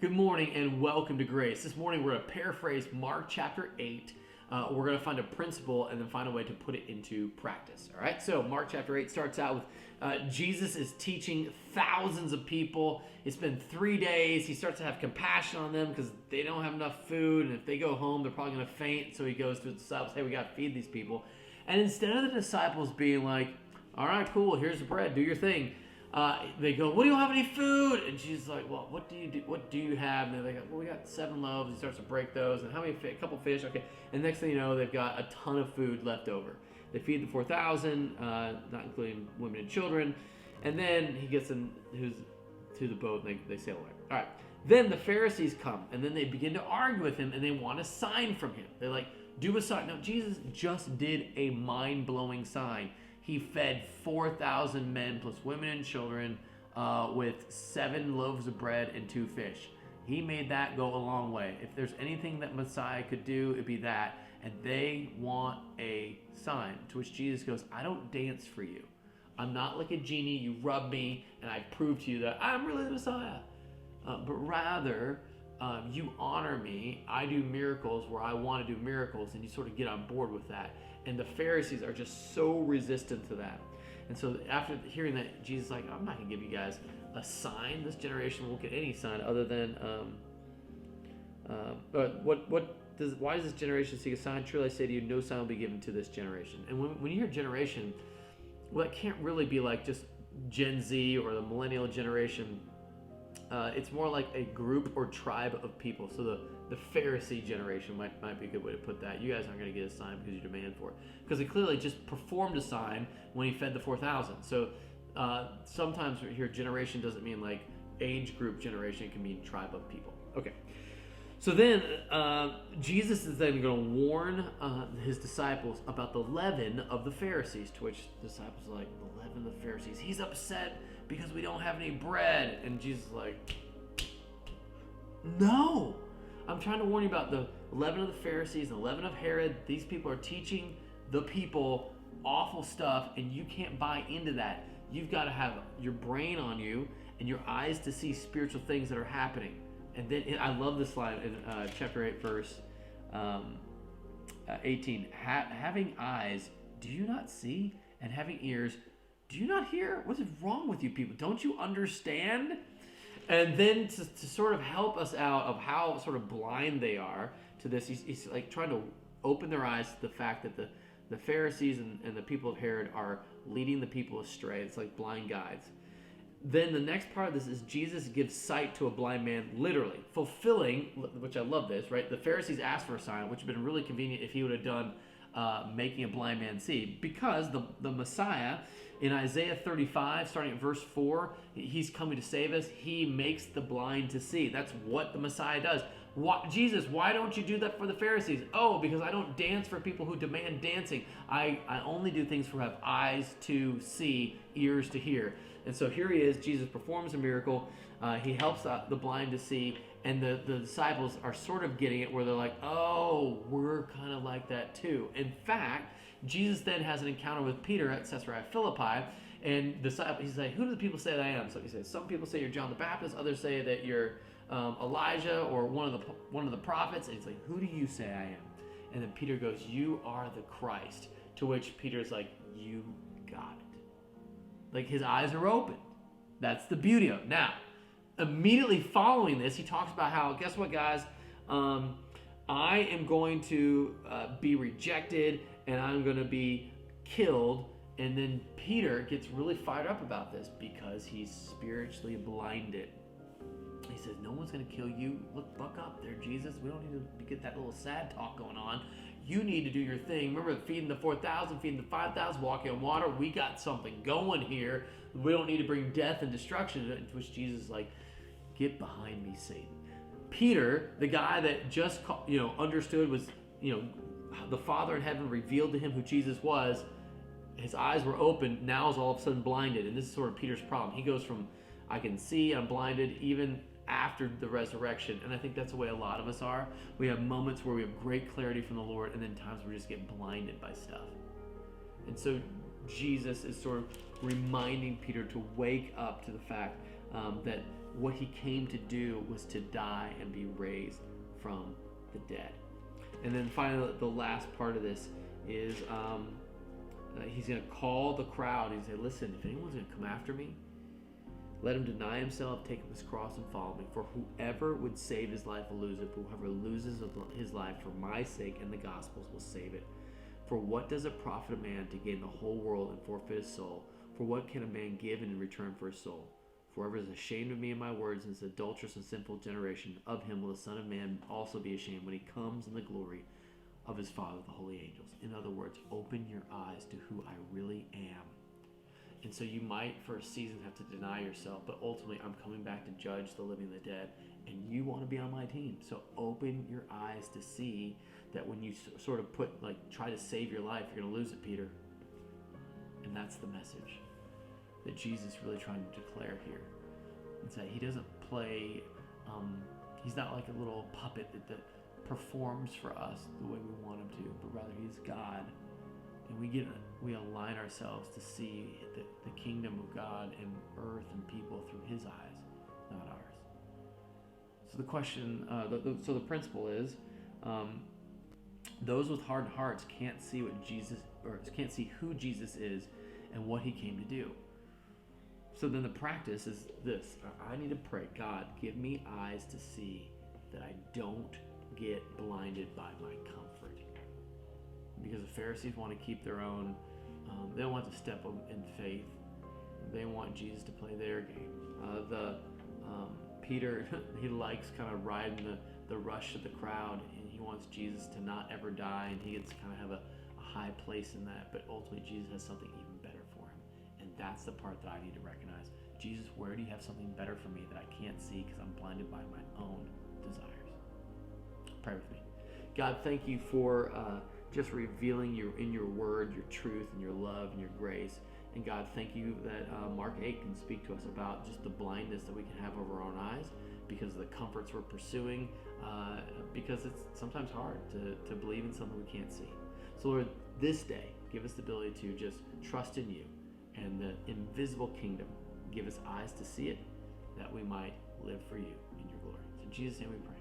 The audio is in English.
Good morning and welcome to Grace. This morning we're going to paraphrase Mark chapter 8. We're going to find a principle and then find a way to put it into practice. All right, so Mark chapter 8 starts out with Jesus is teaching thousands of people. It's been 3 days. He starts to have compassion on them because they don't have enough food, and if they go home, they're probably going to faint. So he goes to his disciples, hey, we got to feed these people. And instead of the disciples being like, all right, cool, here's the bread, do your thing. They go, well, do you have any food? And she's like, well, what do you have? And they go, well, we got 7 loaves. He starts to break those. And how many? A couple fish. Okay. And next thing you know, they've got a ton of food left over. They feed the 4,000, not including women and children. And then he gets in to the boat and they sail away. All right. Then the Pharisees come and then they begin to argue with him and they want a sign from him. They're like, do a sign. Now, Jesus just did a mind-blowing sign. He fed 4,000 men plus women and children with 7 loaves of bread and 2 fish. He made that go a long way. If there's anything that Messiah could do, it'd be that. And they want a sign. To which Jesus goes, I don't dance for you. I'm not like a genie. You rub me and I prove to you that I'm really the Messiah. But rather, you honor me. I do miracles where I want to do miracles, and you sort of get on board with that. And the Pharisees are just so resistant to that. And so after hearing that, Jesus is like, I'm not going to give you guys a sign. This generation won't get any sign other than, why does this generation seek a sign? Truly I say to you, no sign will be given to this generation. And when you hear generation, well, it can't really be like just Gen Z or the millennial generation. It's more like a group or tribe of people. So the Pharisee generation might be a good way to put that. You guys aren't going to get a sign because you demand for it. Because he clearly just performed a sign when he fed the 4,000. So sometimes we hear generation doesn't mean like age group generation. It can mean tribe of people. Okay. So then Jesus is then going to warn his disciples about the leaven of the Pharisees, to which the disciples are like, the leaven of the Pharisees. He's upset because we don't have any bread. And Jesus is like, no. I'm trying to warn you about the leaven of the Pharisees, the leaven of Herod. These people are teaching the people awful stuff, and you can't buy into that. You've got to have your brain on you and your eyes to see spiritual things that are happening. And then I love this line in chapter 8, verse 18. Having eyes, do you not see? And having ears, do you not hear? What is wrong with you people? Don't you understand? And then to sort of help us out of how sort of blind they are to this, he's like trying to open their eyes to the fact that the Pharisees and the people of Herod are leading the people astray. It's like blind guides. Then the next part of this is Jesus gives sight to a blind man, literally, fulfilling, which I love this, right? The Pharisees asked for a sign, which would have been really convenient if he would have done making a blind man see. Because the Messiah, in Isaiah 35, starting at verse 4, he's coming to save us. He makes the blind to see. That's what the Messiah does. Jesus, why don't you do that for the Pharisees? Oh, because I don't dance for people who demand dancing. I only do things for who have eyes to see, ears to hear. And so here he is. Jesus performs a miracle. He helps the blind to see. And the disciples are sort of getting it where they're like, oh, we're kind of like that too. In fact, Jesus then has an encounter with Peter at Caesarea Philippi. And he's like, who do the people say that I am? So he says, some people say you're John the Baptist. Others say that you're Elijah or one of the prophets. And he's like, who do you say I am? And then Peter goes, you are the Christ. To which Peter's like, you got it. Like his eyes are open. That's the beauty of it. Now, immediately following this, he talks about how, guess what, guys? I am going to be rejected and I'm going to be killed. And then Peter gets really fired up about this because he's spiritually blinded. He says, no one's going to kill you. Look, buck up there, Jesus. We don't need to get that little sad talk going on. You need to do your thing. Remember feeding the 4,000, feeding the 5,000, walking on water. We got something going here. We don't need to bring death and destruction. To which Jesus is like, get behind me, Satan. Peter, the guy that just understood was, the Father in heaven revealed to him who Jesus was. His eyes were open. Now is all of a sudden blinded. And this is sort of Peter's problem. He goes from, I can see, I'm blinded, even after the resurrection. And I think that's the way a lot of us are. We have moments where we have great clarity from the Lord, and then times where we just get blinded by stuff. And so Jesus is sort of reminding Peter to wake up to the fact that what he came to do was to die and be raised from the dead. And then finally, the last part of this is he's going to call the crowd. He's going to say, listen, if anyone's going to come after me, let him deny himself, take up his cross, and follow me. For whoever would save his life will lose it, but whoever loses his life for my sake and the gospel's will save it. For what does it profit a man to gain the whole world and forfeit his soul? For what can a man give in return for his soul? For whoever is ashamed of me and my words in this adulterous and sinful generation, of him will the Son of Man also be ashamed when he comes in the glory of his Father with the holy angels. In other words, open your eyes to who I really am. And so you might for a season have to deny yourself, but ultimately I'm coming back to judge the living and the dead, and you want to be on my team. So open your eyes to see that when you sort of try to save your life, you're going to lose it, Peter. And that's the message that Jesus is really trying to declare here. It's that he doesn't play, he's not like a little puppet that performs for us the way we want him to, but rather he's God. And we align ourselves to see the kingdom of God and earth and people through his eyes, not ours. So the question, so the principle is, those with hardened hearts can't see who Jesus is and what he came to do. So then the practice is this: I need to pray, God, give me eyes to see that I don't get blinded by my comfort. Because the Pharisees want to keep their own, they don't want to step up in faith. They want Jesus to play their game. Peter, he likes kind of riding the rush of the crowd, and he wants Jesus to not ever die, and he gets to kind of have a high place in that, but ultimately Jesus has something even better for him. And that's the part that I need to recognize. Jesus, where do you have something better for me that I can't see because I'm blinded by my own desires? Pray with me. God, thank you for just revealing in your word, your truth and your love and your grace. And God, thank you that Mark 8 can speak to us about just the blindness that we can have over our own eyes because of the comforts we're pursuing, because it's sometimes hard to believe in something we can't see. So Lord, this day, give us the ability to just trust in you and the invisible kingdom. Give us eyes to see it, that we might live for you in your glory. So in Jesus' name we pray.